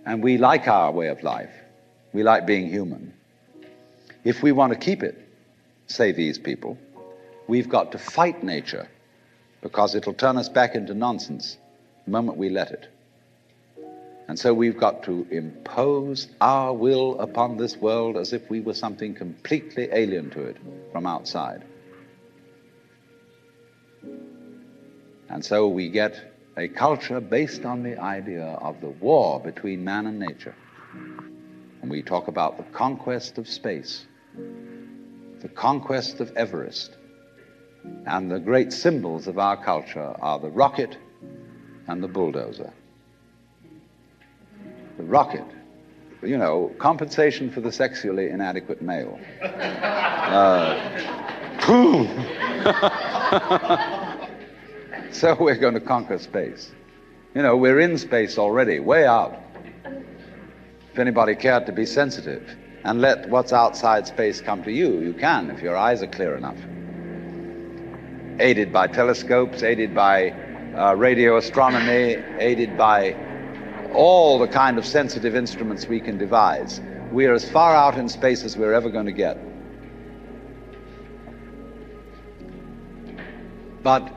And we like our way of life. We like being human. If we want to keep it, say these people, we've got to fight nature, because it'll turn us back into nonsense the moment we let it. And so we've got to impose our will upon this world as if we were something completely alien to it from outside. And so we get a culture based on the idea of the war between man and nature. And we talk about the conquest of space, the conquest of Everest. And the great symbols of our culture are the rocket and the bulldozer. The rocket, compensation for the sexually inadequate male. So we're going to conquer space. We're in space already, way out. If anybody cared to be sensitive and let what's outside space come to you, you can, if your eyes are clear enough. Aided by telescopes, aided by radio astronomy, aided by all the kind of sensitive instruments we can devise. We are as far out in space as we're ever going to get. But,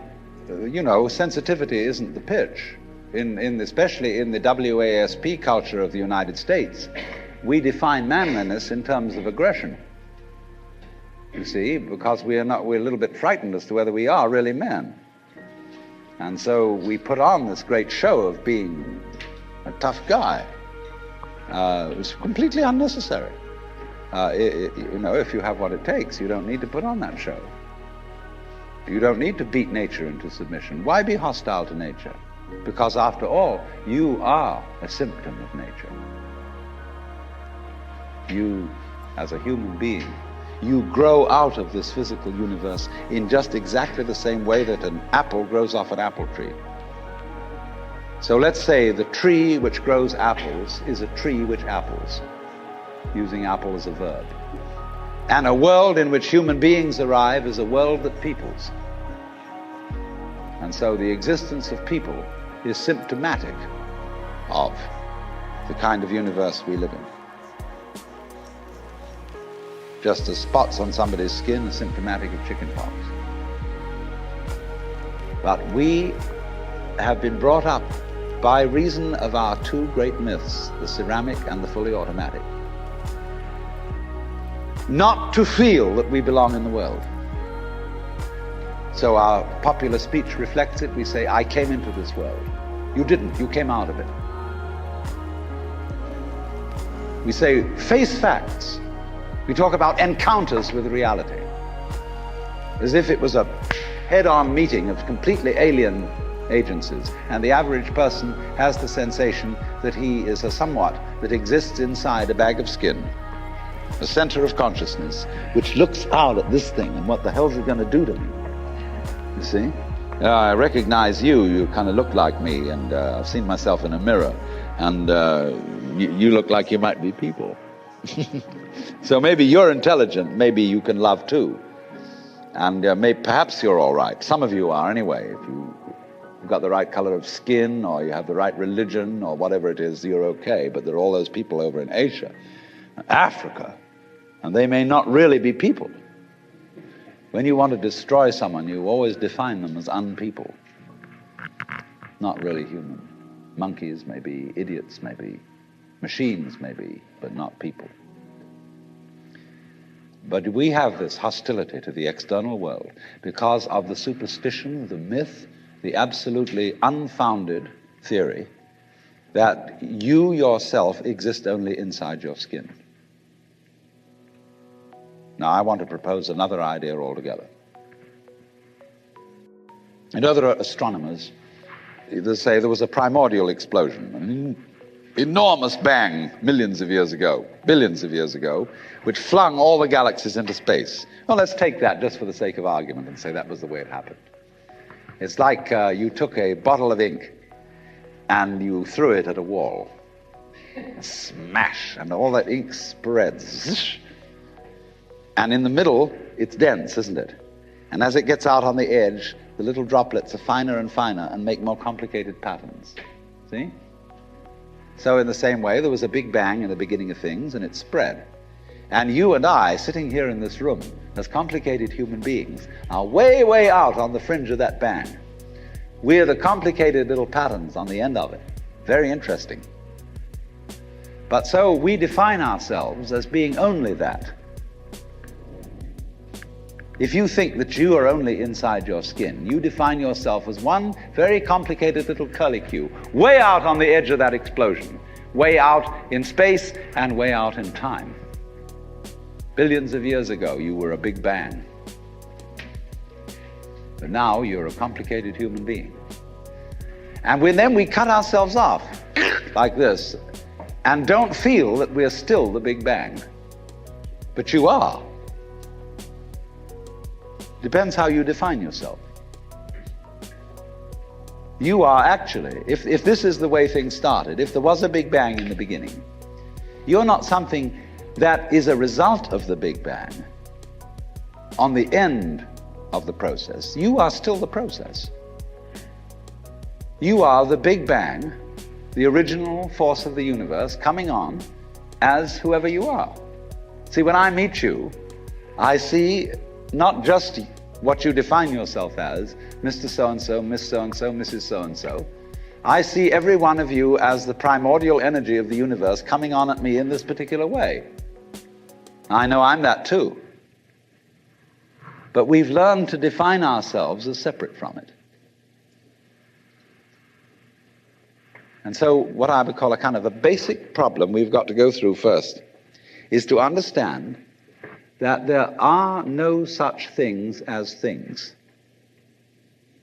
sensitivity isn't the pitch. Especially in the WASP culture of the United States, we define manliness in terms of aggression. You see, because we're a little bit frightened as to whether we are really men. And so we put on this great show of being a tough guy. It's completely unnecessary. If you have what it takes, you don't need to put on that show. You don't need to beat nature into submission. Why be hostile to nature? Because after all, you are a symptom of nature. You, as a human being, you grow out of this physical universe in just exactly the same way that an apple grows off an apple tree. So let's say the tree which grows apples is a tree which apples, using apple as a verb. And a world in which human beings arrive is a world that peoples. And so the existence of people is symptomatic of the kind of universe we live in. Just as spots on somebody's skin are symptomatic of chickenpox. But we have been brought up by reason of our two great myths, the ceramic and the fully automatic, not to feel that we belong in the world. So our popular speech reflects it. We say, I came into this world. You didn't, you came out of it. We say, face facts. We talk about encounters with reality, as if it was a head-on meeting of completely alien agencies, and the average person has the sensation that he is a somewhat that exists inside a bag of skin, a center of consciousness, which looks out at this thing, and what the hell's it going to do to me? You see? I recognize you. You kind of look like me, and I've seen myself in a mirror, and you look like you might be people. So maybe you're intelligent, maybe you can love too, and perhaps you're all right. Some of you are anyway. If you've got the right color of skin, or you have the right religion, or whatever it is, you're okay. But there are all those people over in Asia, Africa, and they may not really be people. When you want to destroy someone, you always define them as unpeople, not really human. Monkeys may be, idiots may be, machines maybe, but not people. But we have this hostility to the external world because of the superstition, the myth, the absolutely unfounded theory that you yourself exist only inside your skin. Now, I want to propose another idea altogether. And other astronomers, they say there was a primordial explosion, an enormous bang millions of years ago, billions of years ago, which flung all the galaxies into space. Well, let's take that just for the sake of argument and say that was the way it happened. It's like you took a bottle of ink and you threw it at a wall. Smash, and all that ink spreads. And in the middle, it's dense, isn't it? And as it gets out on the edge, the little droplets are finer and finer and make more complicated patterns. See? So in the same way, there was a big bang in the beginning of things, and it spread. And you and I, sitting here in this room, as complicated human beings, are way, way out on the fringe of that bang. We're the complicated little patterns on the end of it. Very interesting. But so we define ourselves as being only that. If you think that you are only inside your skin, you define yourself as one very complicated little curlicue, way out on the edge of that explosion, way out in space and way out in time. Billions of years ago, you were a big bang. But now you're a complicated human being. And then we cut ourselves off like this and don't feel that we're still the big bang. But you are. Depends how you define yourself. You are actually, if this is the way things started, if there was a big bang in the beginning, you're not something that is a result of the big bang. On the end of the process, you are still the process. You are the big bang, the original force of the universe coming on as whoever you are. See, when I meet you, I see not just what you define yourself as, Mr. So-and-so, Miss So-and-so, Mrs. So-and-so. I see every one of you as the primordial energy of the universe coming on at me in this particular way. I know I'm that too. But we've learned to define ourselves as separate from it. And so what I would call a kind of a basic problem we've got to go through first is to understand that there are no such things as things.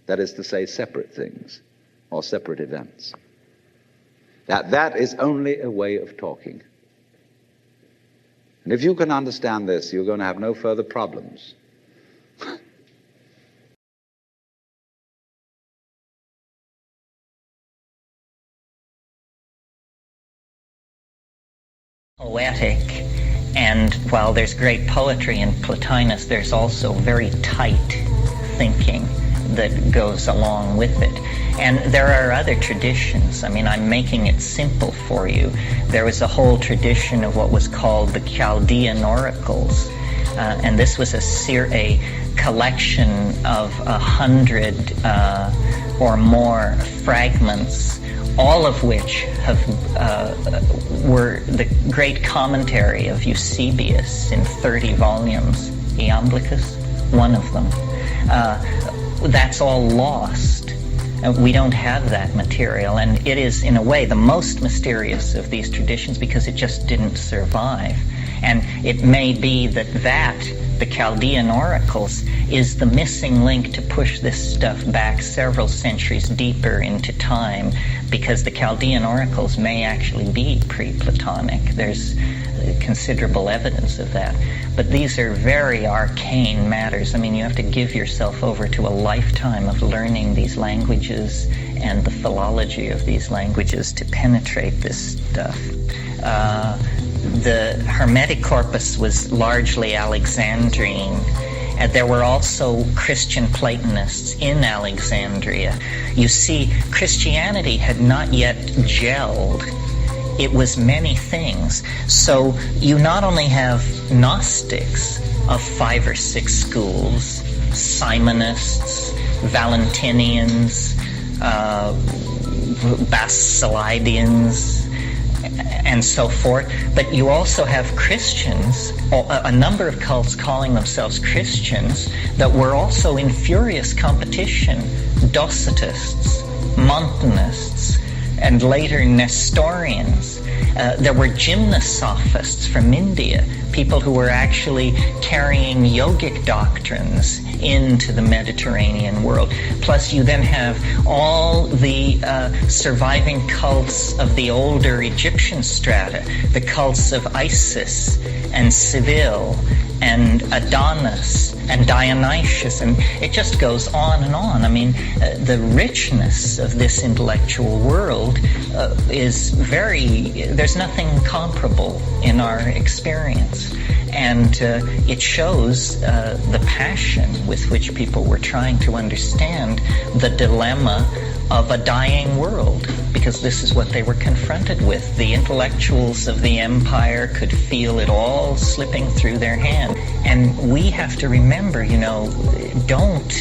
That is to say, separate things or separate events. That is only a way of talking. And if you can understand this, you're going to have no further problems. Poetic, and while there's great poetry in Plotinus, there's also very tight thinking that goes along with it. And there are other traditions. I mean, I'm making it simple for you. There was a whole tradition of what was called the Chaldean oracles, and this was a collection of 100 or more fragments, all of which were the great commentary of Eusebius in 30 volumes. Iamblichus, one of them. That's all lost. We don't have that material, and it is, in a way, the most mysterious of these traditions because it just didn't survive. And it may be that the Chaldean oracles, is the missing link to push this stuff back several centuries deeper into time, because the Chaldean oracles may actually be pre-Platonic. There's considerable evidence of that. But these are very arcane matters. I mean, you have to give yourself over to a lifetime of learning these languages and the philology of these languages to penetrate this stuff. The Hermetic corpus was largely Alexandrine. There were also Christian Platonists in Alexandria. You see, Christianity had not yet gelled. It was many things. So you not only have Gnostics of 5 or 6 schools, Simonists, Valentinians, Basilidians, and so forth, but you also have Christians, a number of cults calling themselves Christians, that were also in furious competition. Docetists, Montanists, and later Nestorians. There were gymnosophists from India, people who were actually carrying yogic doctrines into the Mediterranean world. Plus you then have all the surviving cults of the older Egyptian strata, the cults of Isis and Cybele and Adonis and Dionysius, and it just goes on and on. I mean, the richness of this intellectual world there's nothing comparable in our experience. And it shows the passion with which people were trying to understand the dilemma of a dying world, because this is what they were confronted with. The intellectuals of the empire could feel it all slipping through their hand. And we have to remember, don't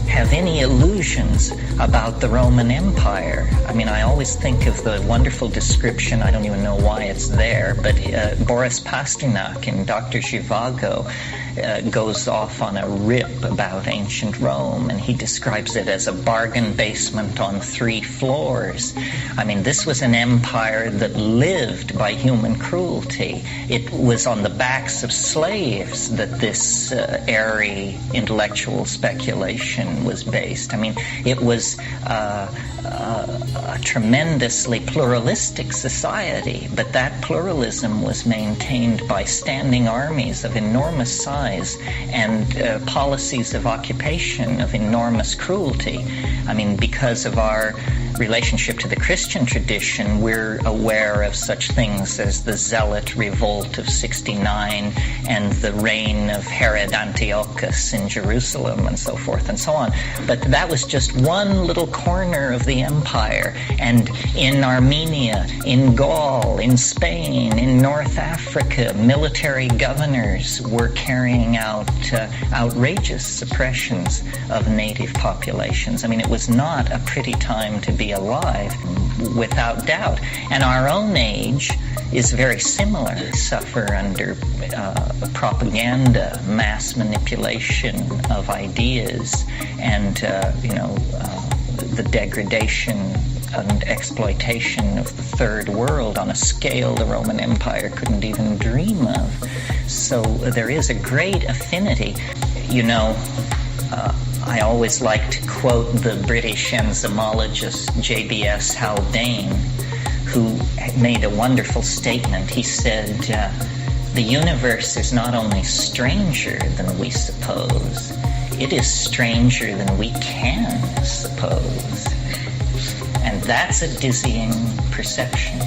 have any illusions about the Roman Empire. I mean, I always think of the wonderful description, I don't even know why it's there, but Boris Pasternak in Dr. Zhivago goes off on a rip about ancient Rome, and he describes it as a bargain basement on 3 floors. I mean, this was an empire that lived by human cruelty. It was on the backs of slaves that this airy intellectual speculation was based. I mean, it was a tremendously pluralistic society, but that pluralism was maintained by standing armies of enormous size and policies of occupation of enormous cruelty. I mean, because of our relationship to the Christian tradition, we're aware of such things as the Zealot Revolt of 69 and the reign of Herod Antiochus in Jerusalem and so forth and so on. But that was just one little corner of the empire. And in Armenia, in Gaul, in Spain, in North Africa, military governors were carrying out outrageous suppressions of native populations. I mean, it was not a pretty time to be alive, without doubt. And our own age is very similar. We suffer under propaganda, mass manipulation of ideas, and the degradation and exploitation of the third world on a scale the Roman Empire couldn't even dream of. So there is a great affinity. I always like to quote the British enzymologist J.B.S. Haldane, who made a wonderful statement. He said, the universe is not only stranger than we suppose, it is stranger than we can suppose. And that's a dizzying perception.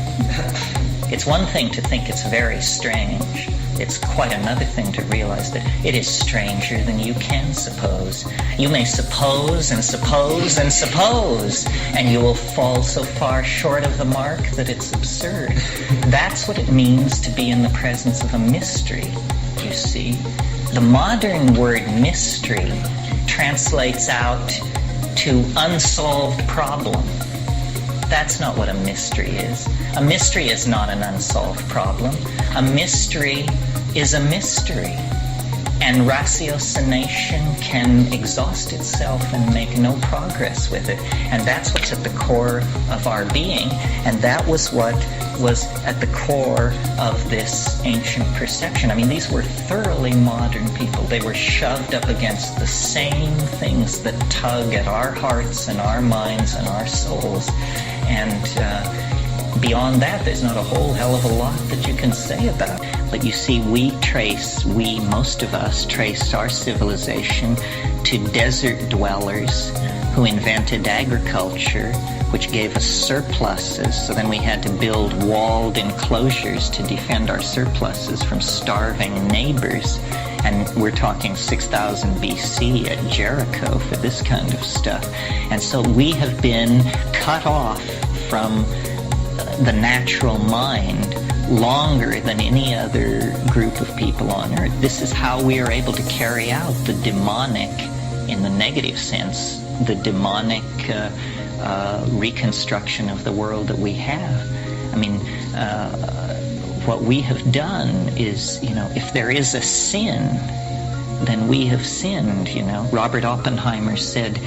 It's one thing to think it's very strange. It's quite another thing to realize that it is stranger than you can suppose. You may suppose and suppose and suppose, and you will fall so far short of the mark that it's absurd. That's what it means to be in the presence of a mystery, you see. The modern word mystery translates out to unsolved problem. That's not what a mystery is. A mystery is not an unsolved problem. A mystery is a mystery. And ratiocination can exhaust itself and make no progress with it. And that's what's at the core of our being. And that was what was at the core of this ancient perception. I mean, these were thoroughly modern people. They were shoved up against the same things that tug at our hearts and our minds and our souls. And beyond that, there's not a whole hell of a lot that you can say about it. But you see, most of us traced our civilization to desert dwellers who invented agriculture, which gave us surpluses. So then we had to build walled enclosures to defend our surpluses from starving neighbors. And we're talking 6,000 BC at Jericho for this kind of stuff. And so we have been cut off from the natural mind longer than any other group of people on earth. This is how we are able to carry out the demonic, in the negative sense, the demonic reconstruction of the world that we have. I mean, what we have done is, if there is a sin, then we have sinned, Robert Oppenheimer said,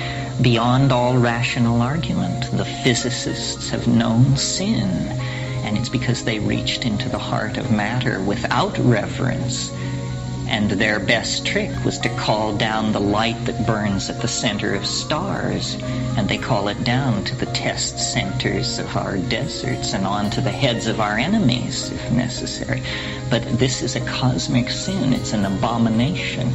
beyond all rational argument, the physicists have known sin. And it's because they reached into the heart of matter without reverence. And their best trick was to call down the light that burns at the center of stars. And they call it down to the test centers of our deserts and on to the heads of our enemies, if necessary. But this is a cosmic sin. It's an abomination.